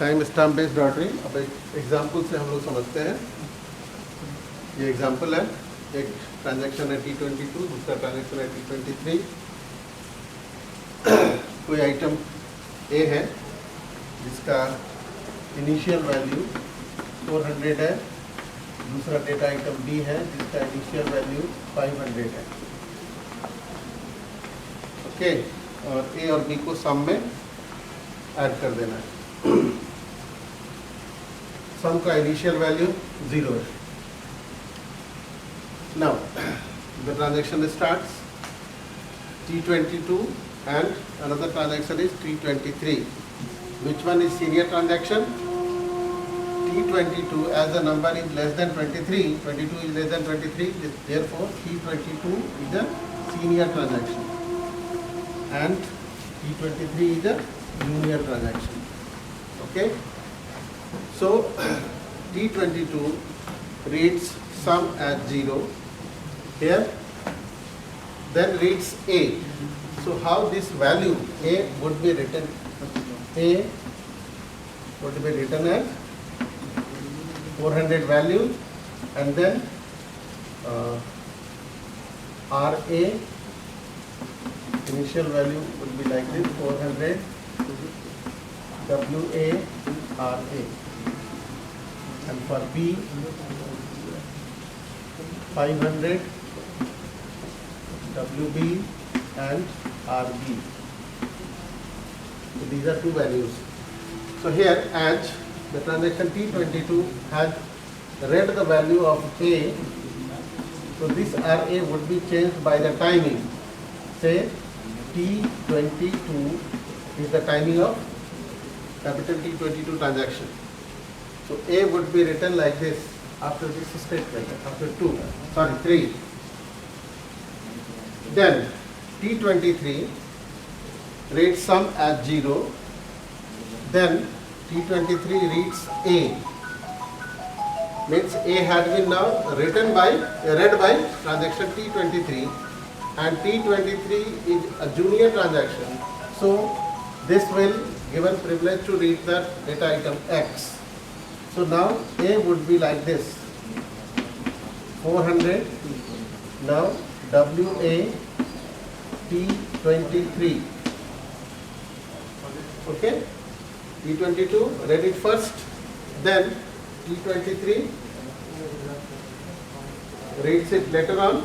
Time stamp based ordering. अब एक example से हम लोग समझते हैं। ये एग्जांपल है, एक ट्रांजैक्शन है T22, दूसरा ट्रांजैक्शन है T23। कोई आइटम ए है जिसका इनिशियल वैल्यू 400 है, दूसरा डेटा आइटम बी है जिसका इनिशियल वैल्यू 500 है। ओके, और ए और बी को सम में ऐड कर देना है। सम का इनिशियल वैल्यू 0 है। Now the transaction starts T22 and another transaction is T23. Which one is senior transaction? T22, as the number is less than 23, 22 is less than 23, therefore T22 is a senior transaction and T23 is a junior transaction. Okay, so T22 reads sum as 0 here, then reads A. So how this value A would be written? A would be written as 400 value, and then RA initial value would be like this, 400 WA RA, and for B 500 WB and RB. So these are two values. So here, as the transaction T22 had read the value of A, so this RA would be changed by the timing. Say T22 is the timing of capital T22 transaction. So A would be written like this after this statement, after 3. Then T23 reads sum as 0. Then T23 reads A. Means A had been now read by transaction T23, and T23 is a junior transaction. So this will given privilege to read the data item X. So now A would be like this, 400. Now WA T23. Okay, T22 read it first, then T23 reads it later on.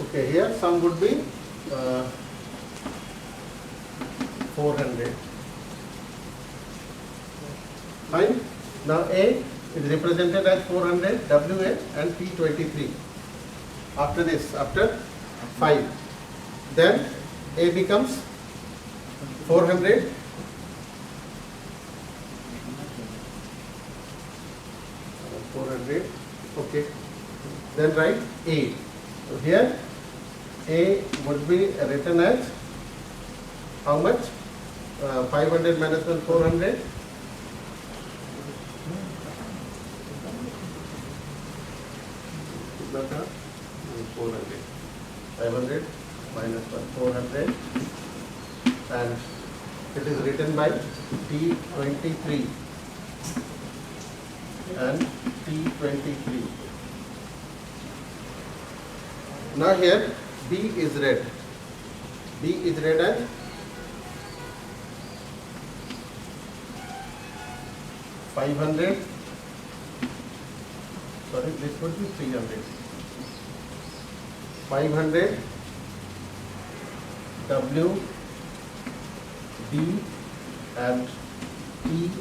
Okay, here sum would be 400. Fine. Now A is represented as 400 WA and T23. After this, after 5, then A becomes 400 400. Okay, then write A. So here A would be written as how much? 500 minus 400. 400. 500 minus 400, and it is written by T23 and T23. Now here B is read. B is read as 500. Sorry, this would be 300. 500 W B and T22.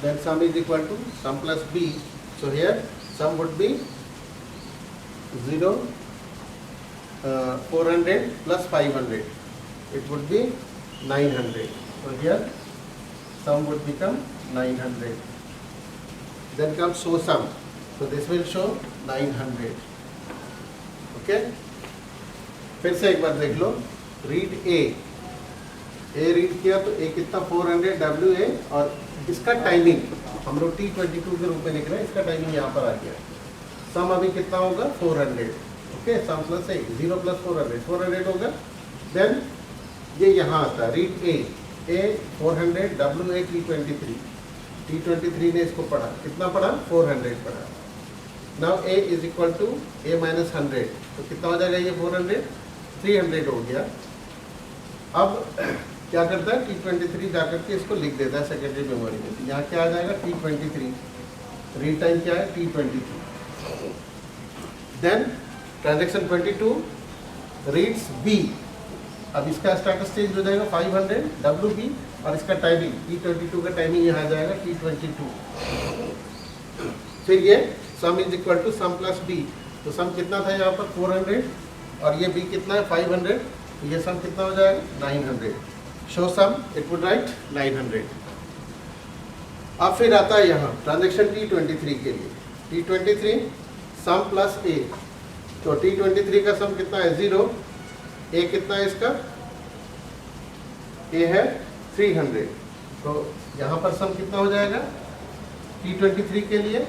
Then sum is equal to sum plus B. So here sum would be 0, 400 plus 500. It would be 900. So here sum would become 900. Then comes show sum. So this will show 900. Okay. फिर से एक बार देख लो, read A read किया तो ए कितना 400 WA, और इसका timing हम लोग T22 के रूप में लिख रहे हैं, इसका टाइमिंग यहाँ पर आ गया सम अभी कितना होगा 400, ओके, सम प्लस ए, 0 प्लस 400, 400 होगा। देन ये यहाँ आता है read A 400, W A T23 ने इसको पढ़ा, कितना पढ़ा 400 पढ़ा। Now A is equal to A minus 100, तो कितना हो जाएगा ये 400, 300 हो गया। अब क्या करता है T23 जाकर के इसको लिख देता है सेकेंडरी मेमोरी में, यहाँ क्या आ जाएगा T23, रीड टाइम क्या है T23। Then transaction 22 reads B, अब इसका स्टेटस चेंज हो जाएगा 500 WB, और इसका टाइमिंग T22 का टाइमिंग यहाँ आ जाएगा T22। फिर ये sum is equal to sum plus B, तो सम कितना था यहाँ पर 400 और ये बी कितना है 500, तो ये सम कितना हो जाएगा 900। Show sum, it would right 900। अब फिर आता है यहाँ ट्रांजेक्शन T23 के लिए, T23 सम प्लस ए, तो T23 का सम कितना है 0, ए कितना है इसका, ए है 300, तो यहाँ पर सम कितना हो जाएगा T23 के लिए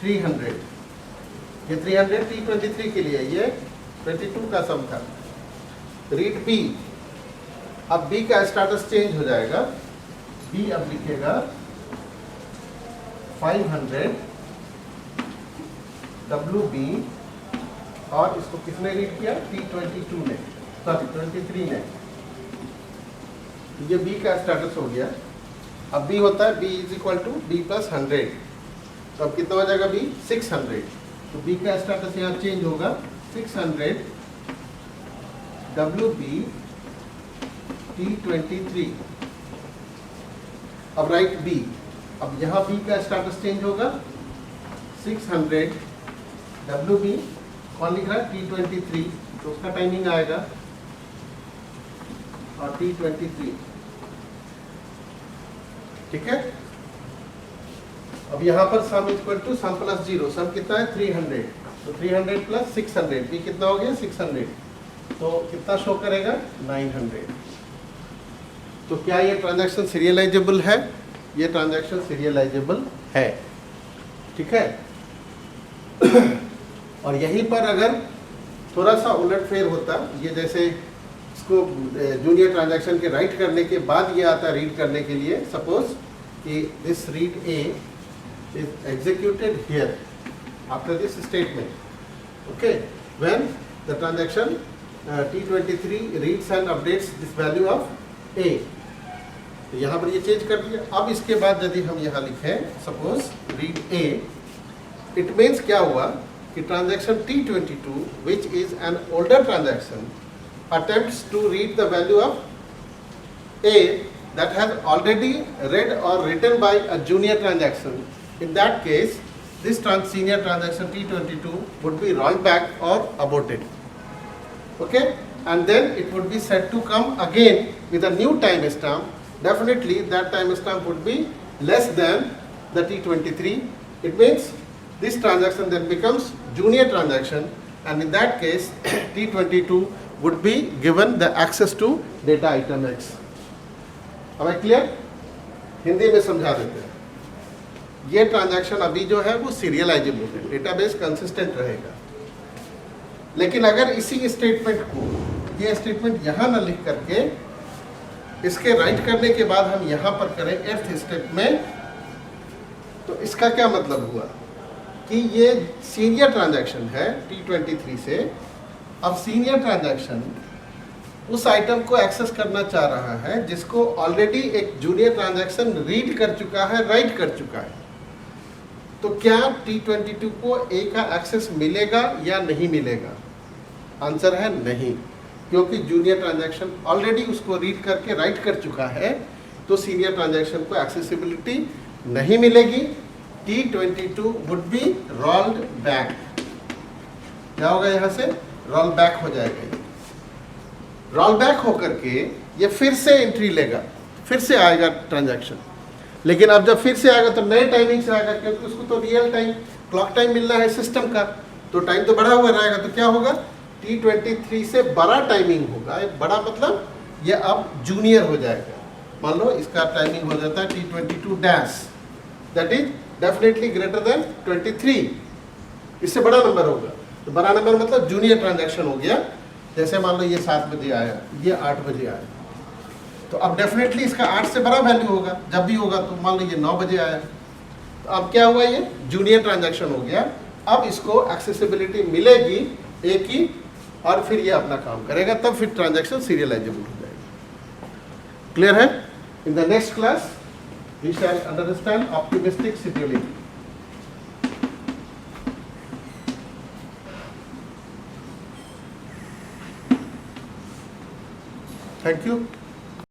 300, ये 300 T23 के लिए, ये 22 का सम था। रीड बी, अब बी का स्टेटस चेंज हो जाएगा, बी अब लिखेगा 500 WB, और इसको किसने रीड किया T22 ने, सॉरी 23 ने, ये बी का स्टेटस हो गया। अब बी होता है B is equal to B plus 100, तो अब कितना हो जाएगा बी 600, तो बी का स्टेटस यहाँ चेंज होगा 600 WB T23। अब राइट बी, अब यहाँ बी का स्टेटस चेंज होगा 600 WB, कौन लिख रहा है T23, तो उसका टाइमिंग आएगा और T23, ठीक है। अब यहाँ पर sum equal to sum plus 0, sum कितना है 300, तो 300 प्लस 600, भी कितना हो गया 600, तो कितना शो करेगा 900। तो क्या ये ट्रांजैक्शन सीरियलाइजेबल है, ये ट्रांजैक्शन सीरियलाइजेबल है, ठीक है। और यहीं पर अगर थोड़ा सा उलटफेर होता, ये जैसे इसको जूनियर ट्रांजैक्शन के राइट करने के बाद ये आता रीड करने के लिए, सपोज कि this read A is executed here after this statement, okay, when the transaction T23 reads and updates this value of ए, तो यहाँ पर ये चेंज कर दिया। अब इसके बाद यदि हम यहाँ लिखें suppose read A, it means क्या हुआ कि transaction T22 which is an older transaction attempts to read the value of A that has already read or written by a junior transaction. In that case, this senior transaction T22 would be rolled back or aborted. Okay, and then it would be said to come again with a new time stamp. Definitely, that time stamp would be less than the T23. It means this transaction then becomes junior transaction, and in that case, T22 would be given the access to data item X. अब clear, Hindi में समझा देते हैं। ये transaction अभी जो है वो सीरियलाइजेबल है, डेटाबेस कंसिस्टेंट रहेगा। लेकिन अगर इसी स्टेटमेंट को, ये स्टेटमेंट यहाँ ना लिख करके इसके राइट करने के बाद हम यहाँ पर करें एथ स्टेप में, तो इसका क्या मतलब हुआ कि ये सीनियर ट्रांजैक्शन है T23 से। अब सीनियर ट्रांजैक्शन उस आइटम को एक्सेस करना चाह रहा है जिसको ऑलरेडी एक जूनियर ट्रांजैक्शन रीड कर चुका है, राइट कर चुका है। तो क्या T22 को ए का एक्सेस मिलेगा या नहीं मिलेगा? आंसर है नहीं, क्योंकि जूनियर ट्रांजैक्शन ऑलरेडी उसको रीड करके राइट कर चुका है, तो सीनियर ट्रांजैक्शन को एक्सेसिबिलिटी नहीं मिलेगी। T22 would be rolled back. क्या होगा? यहाँ से रोल बैक हो जाएगा। ये रोल बैक होकर के ये फिर से एंट्री लेगा, फिर से आएगा ट्रांजैक्शन। लेकिन अब जब फिर से आएगा तो नए टाइमिंग से आएगा, क्योंकि उसको तो रियल टाइम क्लॉक टाइम मिलना है सिस्टम का, तो टाइम तो बढ़ा हुआ रहेगा। तो क्या होगा? T23 से बड़ा टाइमिंग होगा। बड़ा मतलब ये अब जूनियर हो जाएगा। मान लो इसका टाइमिंग हो जाता है T22 dash, that is definitely greater than 23। इससे बड़ा नंबर होगा। तो बड़ा नंबर मतलब जूनियर ट्रांजैक्शन हो गया। जैसे मान लो ये 7 बजे आया, ये 8 बजे आया, तो अब डेफिनेटली इसका 8 से बड़ा वैल्यू होगा जब भी होगा। तो मान लो ये 9 बजे आया, तो अब क्या हुआ, ये जूनियर ट्रांजैक्शन हो गया। अब इसको एक्सेसिबिलिटी मिलेगी एक ही, और फिर ये अपना काम करेगा, तब फिर ट्रांजैक्शन सीरियलाइजेबल हो जाएगी। क्लियर है? In the next class we shall understand optimistic seriality. Thank you.